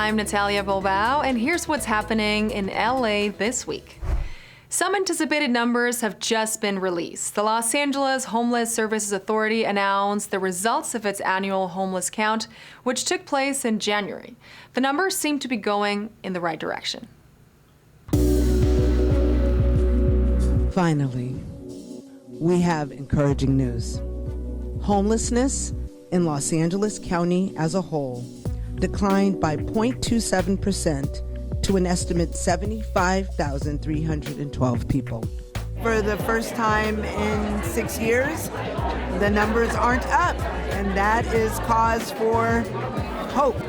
I'm Natalia Bilbao, and here's what's happening in LA this week. Some anticipated numbers have just been released. The Los Angeles Homeless Services Authority announced the results of its annual homeless count, which took place in January. The numbers seem to be going in the right direction. Finally, we have encouraging news. Homelessness in Los Angeles County as a whole declined by 0.27% to an estimate 75,312 people. For the first time in 6 years, the numbers aren't up, and that is cause for hope.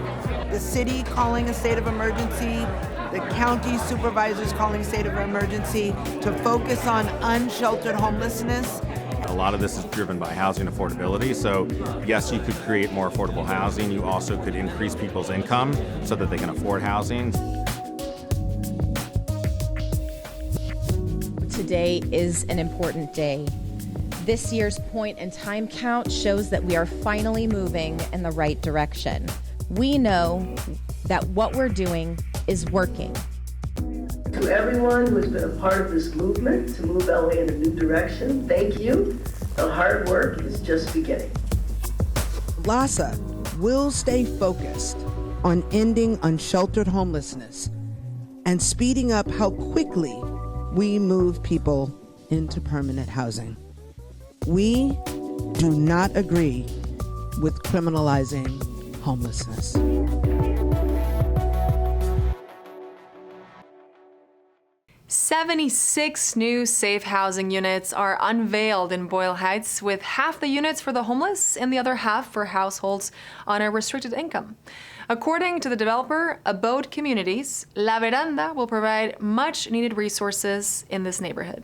The city calling a state of emergency, the county supervisors calling a state of emergency to focus on unsheltered homelessness. A lot of this is driven by housing affordability. So yes, you could create more affordable housing. You also could increase people's income so that they can afford housing. Today is an important day. This year's point in time count shows that we are finally moving in the right direction. We know that what we're doing is working. To everyone who has been a part of this movement to move LA in a new direction, thank you. The hard work is just beginning. LAHSA will stay focused on ending unsheltered homelessness and speeding up how quickly we move people into permanent housing. We do not agree with criminalizing homelessness. 76 new safe housing units are unveiled in Boyle Heights, with half the units for the homeless and the other half for households on a restricted income. According to the developer, Abode Communities, La Veranda will provide much-needed resources in this neighborhood.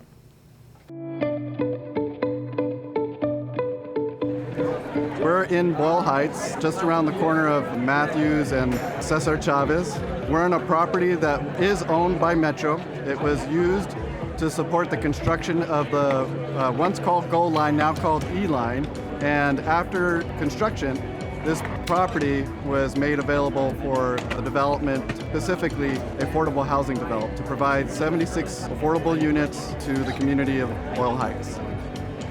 We're in Boyle Heights, just around the corner of Matthews and Cesar Chavez. We're on a property that is owned by Metro. It was used to support the construction of the once called Gold Line, now called E-Line. And after construction, this property was made available for the development, specifically affordable housing development, to provide 76 affordable units to the community of Boyle Heights.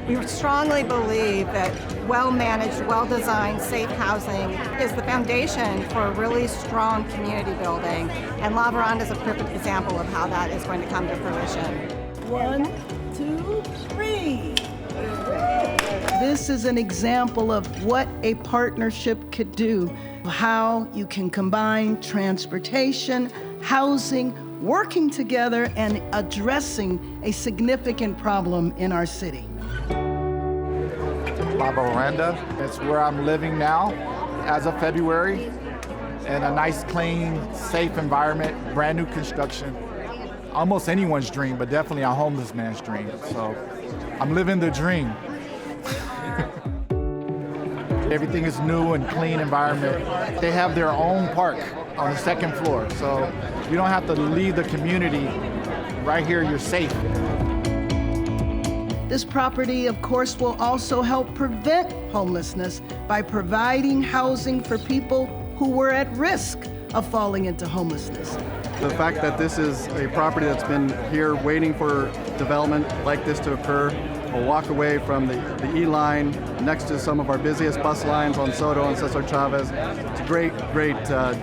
We strongly believe that well-managed, well-designed, safe housing is the foundation for a really strong community building, and La Veranda is a perfect example of how that is going to come to fruition. 1, 2, 3. This is an example of what a partnership could do, how you can combine transportation, housing, working together, and addressing a significant problem in our city. La Veranda, it's where I'm living now as of February, in a nice, clean, safe environment, brand new construction. Almost anyone's dream, but definitely a homeless man's dream. So I'm living the dream. Everything is new and clean environment. They have their own park on the second floor, so you don't have to leave the community. Right here, you're safe. This property, of course, will also help prevent homelessness by providing housing for people who were at risk of falling into homelessness. The fact that this is a property that's been here waiting for development like this to occur, we'll walk away from the E-Line next to some of our busiest bus lines on Soto and Cesar Chavez. It's a great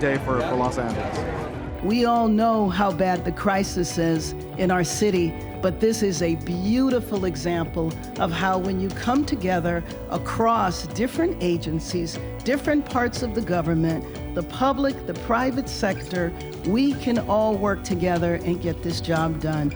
day for Los Angeles. We all know how bad the crisis is in our city, but this is a beautiful example of how when you come together across different agencies, different parts of the government, the public, the private sector, we can all work together and get this job done.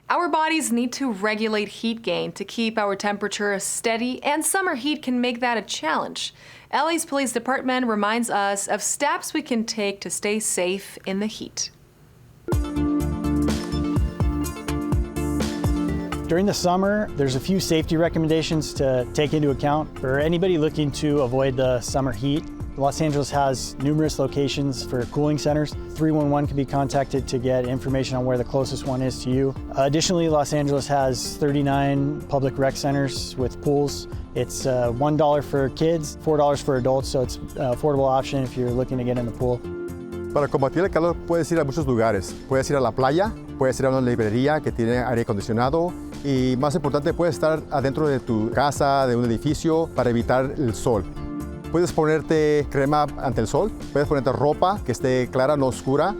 Our bodies need to regulate heat gain to keep our temperature steady, and summer heat can make that a challenge. LA's police department reminds us of steps we can take to stay safe in the heat. During the summer, there's a few safety recommendations to take into account for anybody looking to avoid the summer heat. Los Angeles has numerous locations for cooling centers. 311 can be contacted to get information on where the closest one is to you. Additionally, Los Angeles has 39 public rec centers with pools It's $1 for kids, $4 for adults, so it's an affordable option if you're looking to get in the pool. Para combatir el calor puedes ir a muchos lugares. Puedes ir a la playa, puedes ir a una librería que tiene aire acondicionado y más importante puedes estar adentro de tu casa, de un edificio para evitar el sol. Puedes ponerte crema ante el sol, puedes ponerte ropa que esté clara, no oscura.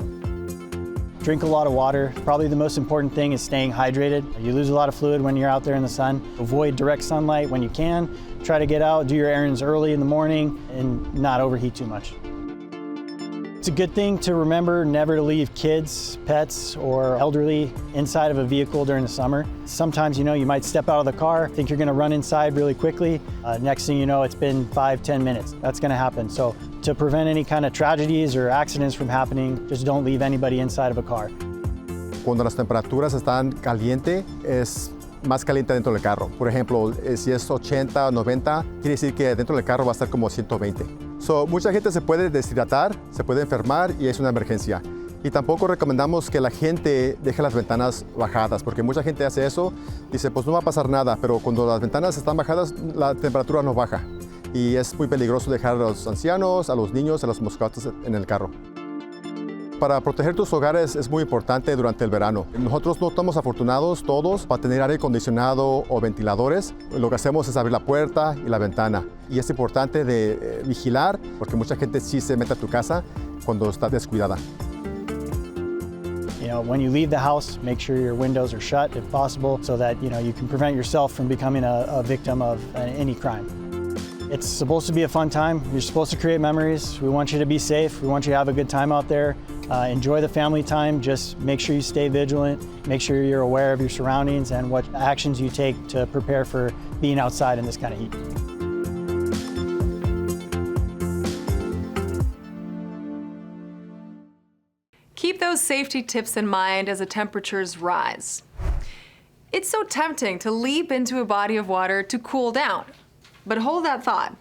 Drink a lot of water. Probably the most important thing is staying hydrated. You lose a lot of fluid when you're out there in the sun. Avoid direct sunlight when you can. Try to get out, do your errands early in the morning, and not overheat too much. It's a good thing to remember never to leave kids, pets, or elderly inside of a vehicle during the summer. Sometimes, you might step out of the car, think you're gonna run inside really quickly. Next thing you know, it's been 5-10 minutes. That's gonna happen. So to prevent any kind of tragedies or accidents from happening, just don't leave anybody inside of a car. Cuando las temperaturas están calientes, es más caliente dentro del carro. Por ejemplo, si es 80 o 90, quiere decir que dentro del carro va a estar como 120. Mucha gente se puede deshidratar, se puede enfermar y es una emergencia. Y tampoco recomendamos que la gente deje las ventanas bajadas, porque mucha gente hace eso, dice, pues no va a pasar nada, pero cuando las ventanas están bajadas, la temperatura no baja. Y es muy peligroso dejar a los ancianos, a los niños, a los mascotas en el carro. Para proteger tus hogares es muy importante durante el verano. Nosotros no estamos afortunados todos para tener aire acondicionado o ventiladores. Lo que hacemos es abrir la puerta y la ventana. Y es importante de vigilar porque mucha gente sí se mete a tu casa cuando está descuidada. When you leave the house, make sure your windows are shut if possible so that you can prevent yourself from becoming a victim of any crime. It's supposed to be a fun time. You're supposed to create memories. We want you to be safe. We want you to have a good time out there. Enjoy the family time. Just make sure you stay vigilant. Make sure you're aware of your surroundings and what actions you take to prepare for being outside in this kind of heat. Keep those safety tips in mind as the temperatures rise. It's so tempting to leap into a body of water to cool down. But hold that thought.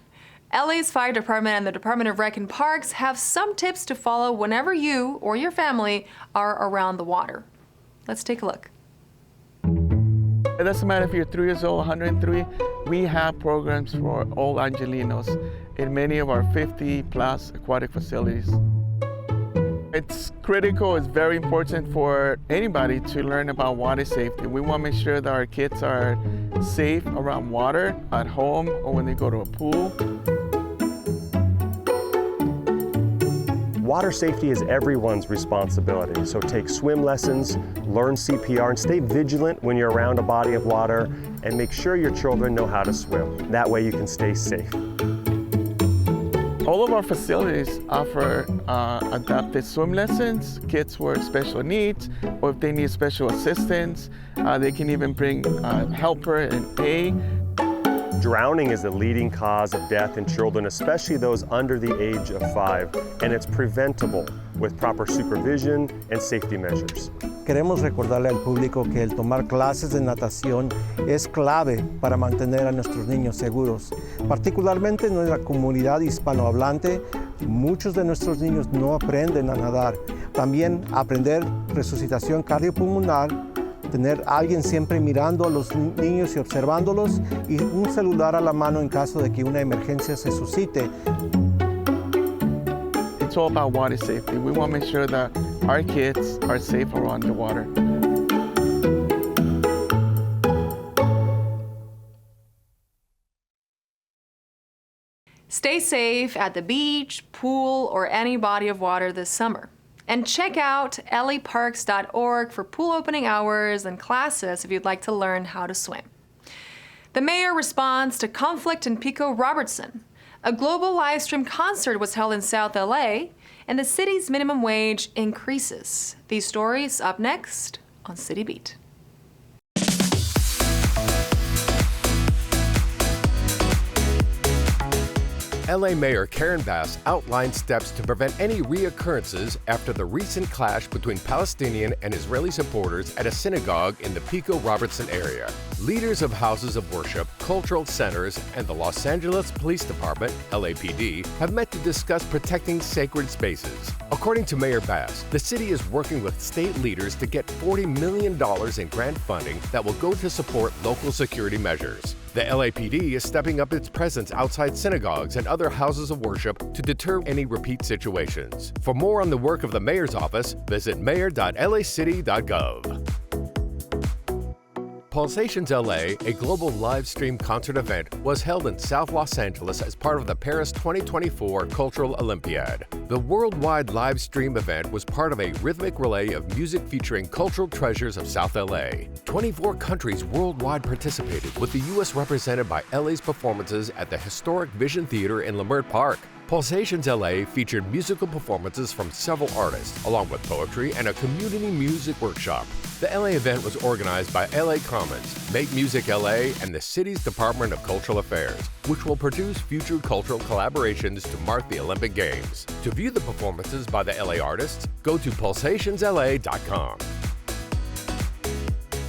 LA's Fire Department and the Department of Rec and Parks have some tips to follow whenever you or your family are around the water. Let's take a look. It doesn't matter if you're 3 years old, 103, we have programs for all Angelinos in many of our 50+ aquatic facilities. It's critical, it's very important for anybody to learn about water safety. We want to make sure that our kids are safe around water, at home, or when they go to a pool. Water safety is everyone's responsibility, so take swim lessons, learn CPR, and stay vigilant when you're around a body of water, and make sure your children know how to swim. That way you can stay safe. All of our facilities offer adapted swim lessons. Kids with special needs, or if they need special assistance, they can even bring a helper and aid. Drowning is the leading cause of death in children, especially those under the age of 5, and it's preventable with proper supervision and safety measures. Queremos recordarle al público que el tomar clases de natación es clave para mantener a nuestros niños seguros. Particularmente en nuestra comunidad hispanohablante, muchos de nuestros niños no aprenden a nadar. También aprender resucitación cardiopulmonar, tener a alguien siempre mirando a los niños y observándolos, y un celular a la mano en caso de que una emergencia se suscite. It's all about water safety. We want to make sure that our kids are safe around the water. Stay safe at the beach, pool, or any body of water this summer. And check out laparks.org for pool opening hours and classes if you'd like to learn how to swim. The mayor responds to conflict in Pico Robertson. A global live stream concert was held in South LA, and the city's minimum wage increases. These stories up next on CityBeat. LA Mayor Karen Bass outlined steps to prevent any reoccurrences after the recent clash between Palestinian and Israeli supporters at a synagogue in the Pico Robertson area. Leaders of houses of worship, cultural centers, and the Los Angeles Police Department, LAPD, have met to discuss protecting sacred spaces. According to Mayor Bass, the city is working with state leaders to get $40 million in grant funding that will go to support local security measures. The LAPD is stepping up its presence outside synagogues and other houses of worship to deter any repeat situations. For more on the work of the mayor's office, visit mayor.lacity.gov. Pulsations LA, a global live stream concert event, was held in South Los Angeles as part of the Paris 2024 Cultural Olympiad. The worldwide live stream event was part of a rhythmic relay of music featuring cultural treasures of South LA. 24 countries worldwide participated, with the U.S. represented by LA's performances at the historic Vision Theater in Leimert Park. Pulsations LA featured musical performances from several artists, along with poetry and a community music workshop. The LA event was organized by LA Commons, Make Music LA, and the city's Department of Cultural Affairs, which will produce future cultural collaborations to mark the Olympic Games. To view the performances by the LA artists, go to pulsationsla.com.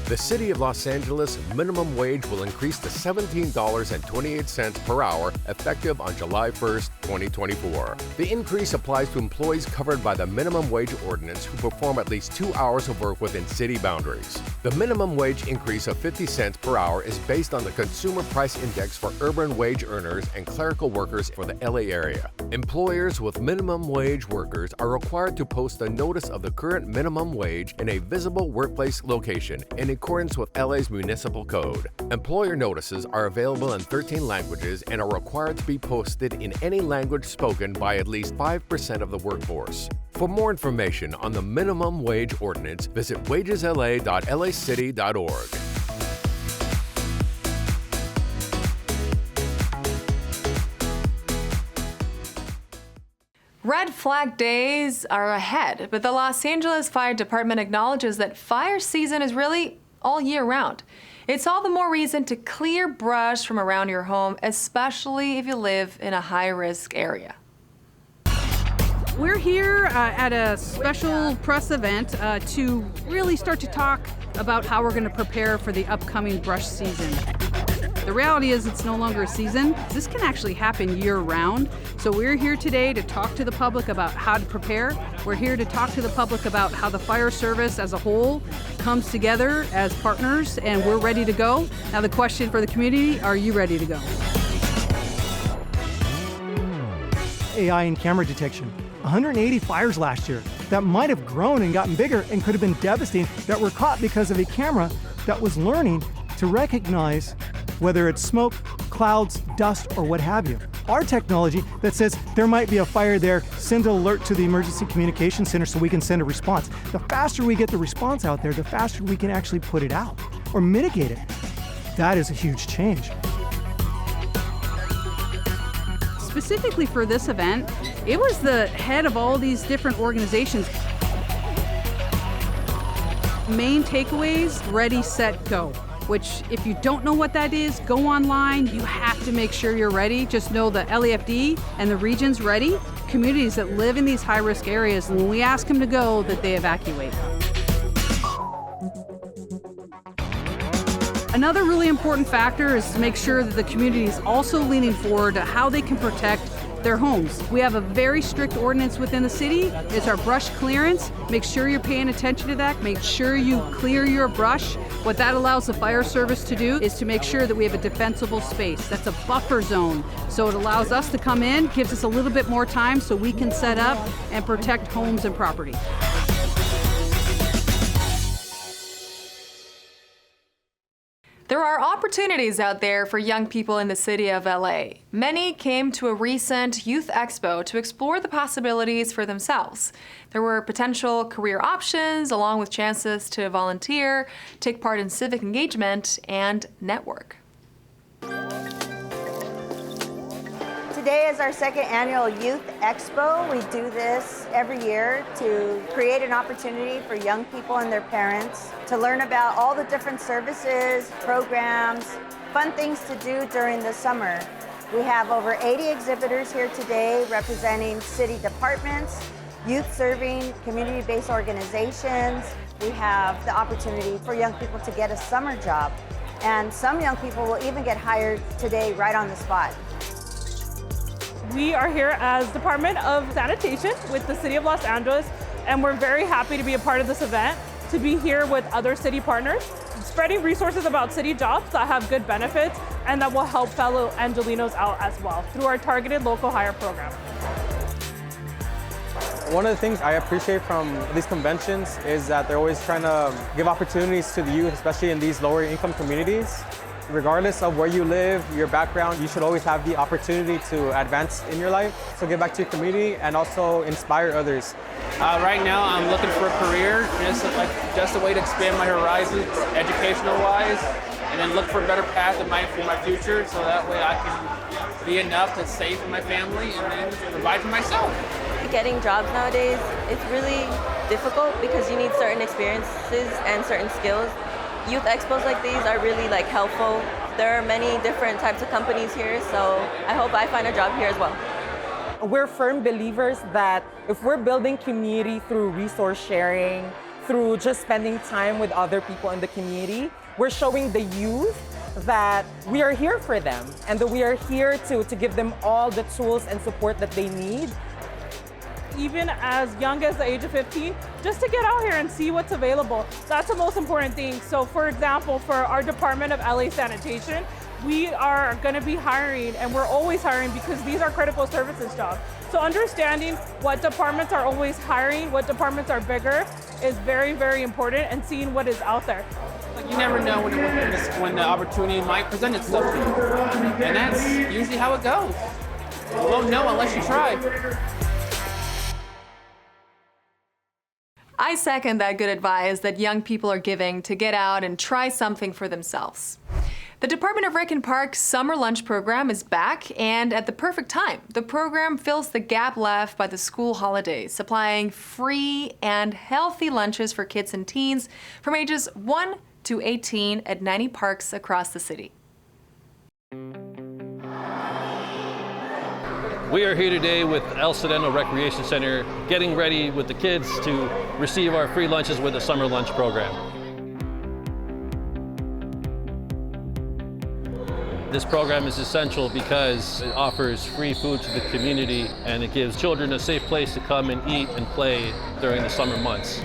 The City of Los Angeles minimum wage will increase to $17.28 per hour effective on July 1st, 2024. The increase applies to employees covered by the minimum wage ordinance who perform at least 2 hours of work within city boundaries. The minimum wage increase of 50 cents per hour is based on the Consumer Price Index for urban wage earners and clerical workers for the LA area. Employers with minimum wage workers are required to post a notice of the current minimum wage in a visible workplace location in accordance with LA's municipal code. Employer notices are available in 13 languages and are required to be posted in any language spoken by at least 5% of the workforce. For more information on the minimum wage ordinance, visit wagesla.lacity.org. Red flag days are ahead, but the Los Angeles Fire Department acknowledges that fire season is really all year round. It's all the more reason to clear brush from around your home, especially if you live in a high-risk area. We're here at a special press event to really start to talk about how we're going to prepare for the upcoming brush season. The reality is it's no longer a season. This can actually happen year-round. So we're here today to talk to the public about how to prepare. We're here to talk to the public about how the fire service as a whole comes together as partners, and we're ready to go. Now the question for the community, are you ready to go? AI and camera detection. 180 fires last year that might have grown and gotten bigger and could have been devastating that were caught because of a camera that was learning to recognize whether it's smoke, clouds, dust, or what have you. Our technology that says there might be a fire there, send an alert to the emergency communication center so we can send a response. The faster we get the response out there, the faster we can actually put it out or mitigate it. That is a huge change. Specifically for this event, it was the head of all these different organizations. Main takeaways, ready, set, go. Which, if you don't know what that is, go online. You have to make sure you're ready. Just know the LAFD and the region's ready. Communities that live in these high-risk areas, when we ask them to go, that they evacuate. Another really important factor is to make sure that the community is also leaning forward to how they can protect their homes. We have a very strict ordinance within the city. It's our brush clearance. Make sure you're paying attention to that. Make sure you clear your brush. What that allows the fire service to do is to make sure that we have a defensible space. That's a buffer zone. So it allows us to come in, gives us a little bit more time so we can set up and protect homes and property. There are opportunities out there for young people in the city of LA. Many came to a recent youth expo to explore the possibilities for themselves. There were potential career options, along with chances to volunteer, take part in civic engagement, and network. Today is our second annual Youth Expo. We do this every year to create an opportunity for young people and their parents to learn about all the different services, programs, fun things to do during the summer. We have over 80 exhibitors here today representing city departments, youth-serving, community-based organizations. We have the opportunity for young people to get a summer job. And some young people will even get hired today right on the spot. We are here as Department of Sanitation with the City of Los Angeles, and we're very happy to be a part of this event. to be here with other city partners, spreading resources about city jobs that have good benefits and that will help fellow Angelenos out as well through our targeted local hire program. One of the things I appreciate from these conventions is that they're always trying to give opportunities to the youth, especially in these lower income communities. Regardless of where you live, your background, you should always have the opportunity to advance in your life. So give back to your community and also inspire others. Right now I'm looking for a career, just a way to expand my horizons educational-wise, and then look for a better path for my future, so that way I can be enough to save for my family and then provide for myself. Getting jobs nowadays is really difficult because you need certain experiences and certain skills. Youth expos like these are really helpful. There are many different types of companies here, so I hope I find a job here as well. We're firm believers that if we're building community through resource sharing, through just spending time with other people in the community, we're showing the youth that we are here for them and that we are here to give them all the tools and support that they need. Even as young as the age of 15, just to get out here and see what's available. That's the most important thing. So for example, for our Department of LA Sanitation, we are gonna be hiring, and we're always hiring because these are critical services jobs. So understanding what departments are always hiring, what departments are bigger, is very, very important, and seeing what is out there. You never know when the opportunity might present itself to you. And that's usually how it goes. You won't know unless you try. I second that good advice that young people are giving to get out and try something for themselves. The Department of Rec and Parks Summer Lunch Program is back, and at the perfect time. The program fills the gap left by the school holidays, supplying free and healthy lunches for kids and teens from ages 1 to 18 at 90 parks across the city. We are here today with El Sereno Recreation Center, getting ready with the kids to receive our free lunches with the summer lunch program. This program is essential because it offers free food to the community, and it gives children a safe place to come and eat and play during the summer months.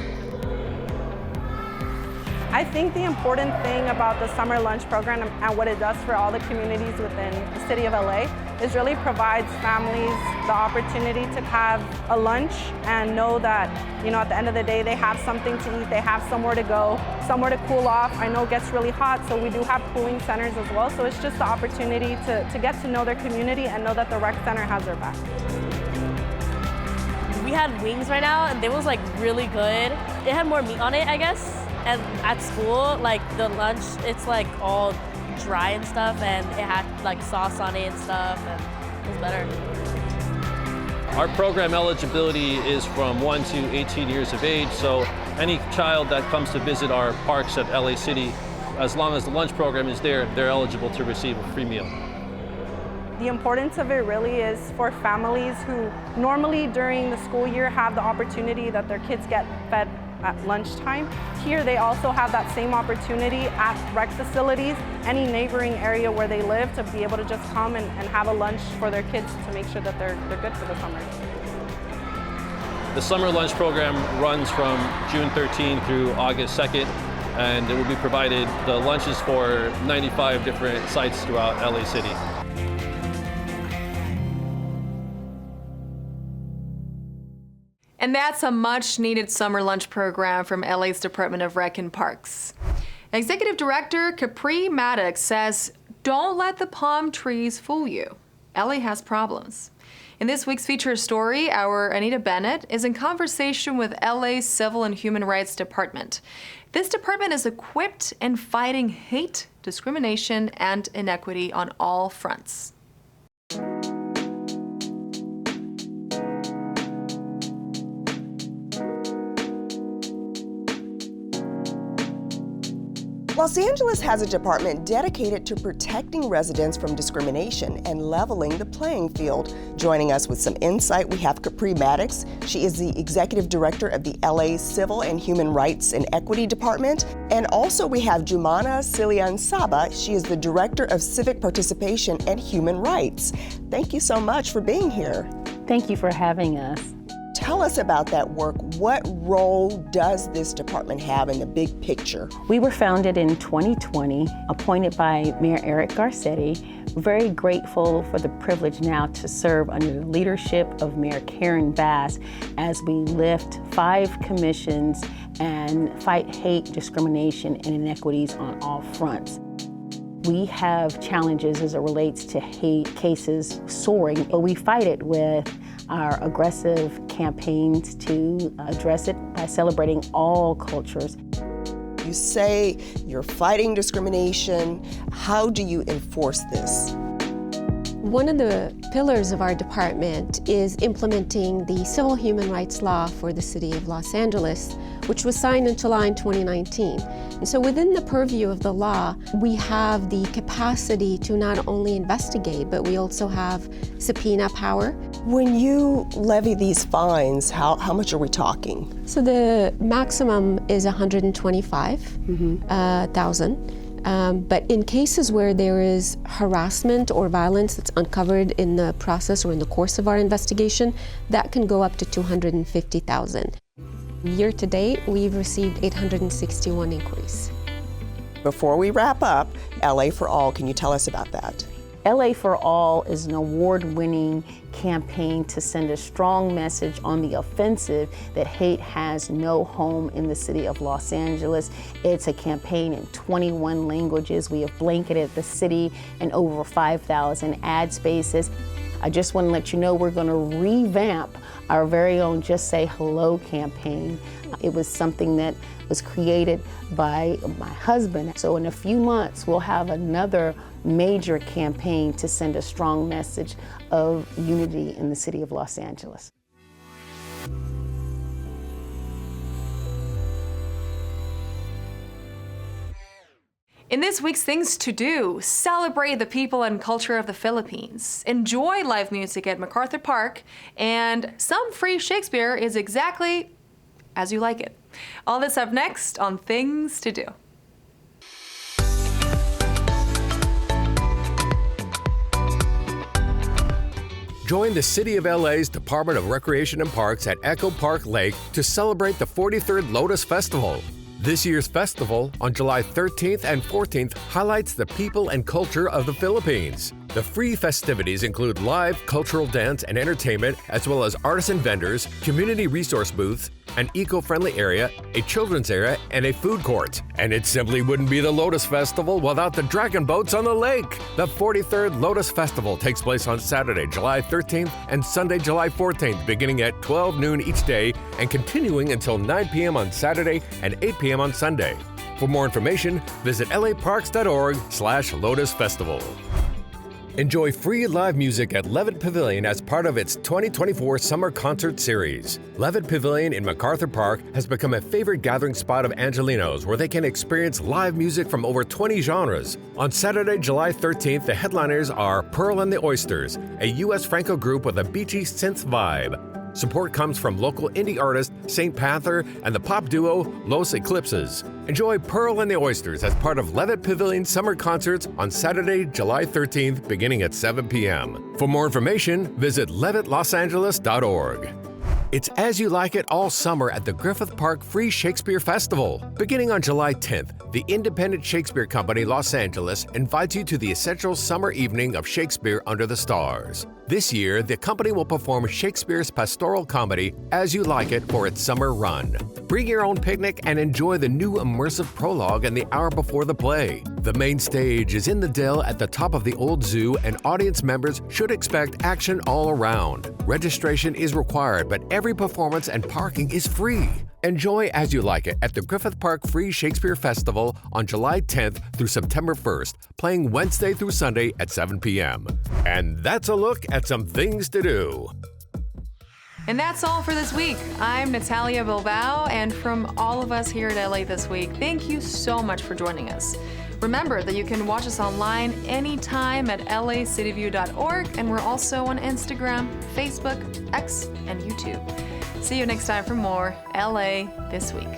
I think the important thing about the summer lunch program and what it does for all the communities within the city of LA is really provides families the opportunity to have a lunch and know that, at the end of the day, they have something to eat, they have somewhere to go, somewhere to cool off. I know it gets really hot, so we do have cooling centers as well. So it's just the opportunity to get to know their community and know that the rec center has their back. We had wings right now, and it was really good. It had more meat on it, I guess. And at school, the lunch, it's all dry and stuff, and it had sauce on it and stuff, and it was better. Our program eligibility is from 1 to 18 years of age, so any child that comes to visit our parks at LA City, as long as the lunch program is there, they're eligible to receive a free meal. The importance of it really is for families who normally during the school year have the opportunity that their kids get fed at lunchtime. Here they also have that same opportunity at rec facilities, any neighboring area where they live, to be able to just come and have a lunch for their kids to make sure that they're good for the summer. The summer lunch program runs from June 13 through August 2nd, and it will be provided the lunches for 95 different sites throughout LA City. And that's a much-needed summer lunch program from LA's Department of Rec and Parks. Executive Director Capri Maddox says, "Don't let the palm trees fool you. LA has problems." In this week's feature story, our Anita Bennett is in conversation with LA's Civil and Human Rights Department. This department is equipped in fighting hate, discrimination, and inequity on all fronts. Los Angeles has a department dedicated to protecting residents from discrimination and leveling the playing field. Joining us with some insight, we have Capri Maddox. She is the Executive Director of the LA Civil and Human Rights and Equity Department. And also we have Jumana Silian Saba. She is the Director of Civic Participation and Human Rights. Thank you so much for being here. Thank you for having us. Tell us about that work. What role does this department have in the big picture? We were founded in 2020, appointed by Mayor Eric Garcetti. We're very grateful for the privilege now to serve under the leadership of Mayor Karen Bass as we lift 5 commissions and fight hate, discrimination, and inequities on all fronts. We have challenges as it relates to hate cases soaring, but we fight it with our aggressive campaigns to address it by celebrating all cultures. You say you're fighting discrimination. How do you enforce this? One of the pillars of our department is implementing the Civil Human Rights Law for the City of Los Angeles, which was signed in July 2019. And so within the purview of the law, we have the capacity to not only investigate, but we also have subpoena power. When you levy these fines, how much are we talking? So the maximum is $125,000. But in cases where there is harassment or violence that's uncovered in the process or in the course of our investigation, that can go up to $250,000. Year to date, we've received 861 inquiries. Before we wrap up, LA for All, can you tell us about that? LA for All is an award-winning campaign to send a strong message on the offensive that hate has no home in the city of Los Angeles. It's a campaign in 21 languages. We have blanketed the city in over 5,000 ad spaces. I just want to let you know we're going to revamp our very own Just Say Hello campaign. It was something that was created by my husband. So in a few months, we'll have another major campaign to send a strong message of unity in the city of Los Angeles. In this week's Things to Do, celebrate the people and culture of the Philippines. Enjoy live music at MacArthur Park, and some free Shakespeare is exactly as you like it. All this up next on Things to Do. Join the City of LA's Department of Recreation and Parks at Echo Park Lake to celebrate the 43rd Lotus Festival. This year's festival, on July 13th and 14th, highlights the people and culture of the Philippines. The free festivities include live cultural dance and entertainment, as well as artisan vendors, community resource booths, an eco-friendly area, a children's area, and a food court. And it simply wouldn't be the Lotus Festival without the dragon boats on the lake. The 43rd Lotus Festival takes place on Saturday, July 13th and Sunday, July 14th, beginning at 12 noon each day and continuing until 9 p.m. on Saturday and 8 p.m. on Sunday. For more information, visit laparks.org/Lotus Festival. Enjoy free live music at Levitt Pavilion as part of its 2024 Summer Concert Series. Levitt Pavilion in MacArthur Park has become a favorite gathering spot of Angelenos where they can experience live music from over 20 genres. On Saturday, July 13th, the headliners are Pearl and the Oysters, a U.S. Franco group with a beachy synth vibe. Support comes from local indie artist St. Panther and the pop duo Los Eclipses. Enjoy Pearl and the Oysters as part of Levitt Pavilion Summer Concerts on Saturday, July 13th, beginning at 7 p.m. For more information, visit levittlosangeles.org. It's As You Like It all summer at the Griffith Park Free Shakespeare Festival. Beginning on July 10th, the Independent Shakespeare Company Los Angeles invites you to the essential summer evening of Shakespeare Under the Stars. This year, the company will perform Shakespeare's pastoral comedy, As You Like It, for its summer run. Bring your own picnic and enjoy the new immersive prologue and the hour before the play. The main stage is in the Dell at the top of the old zoo, and audience members should expect action all around. Registration is required, but every performance and parking is free. Enjoy As You Like It at the Griffith Park Free Shakespeare Festival on July 10th through September 1st, playing Wednesday through Sunday at 7 p.m. And that's a look at some things to do. And that's all for this week. I'm Natalia Bilbao, and from all of us here at LA This Week, thank you so much for joining us. Remember that you can watch us online anytime at lacityview.org, and we're also on Instagram, Facebook, X, and YouTube. See you next time for more LA This Week.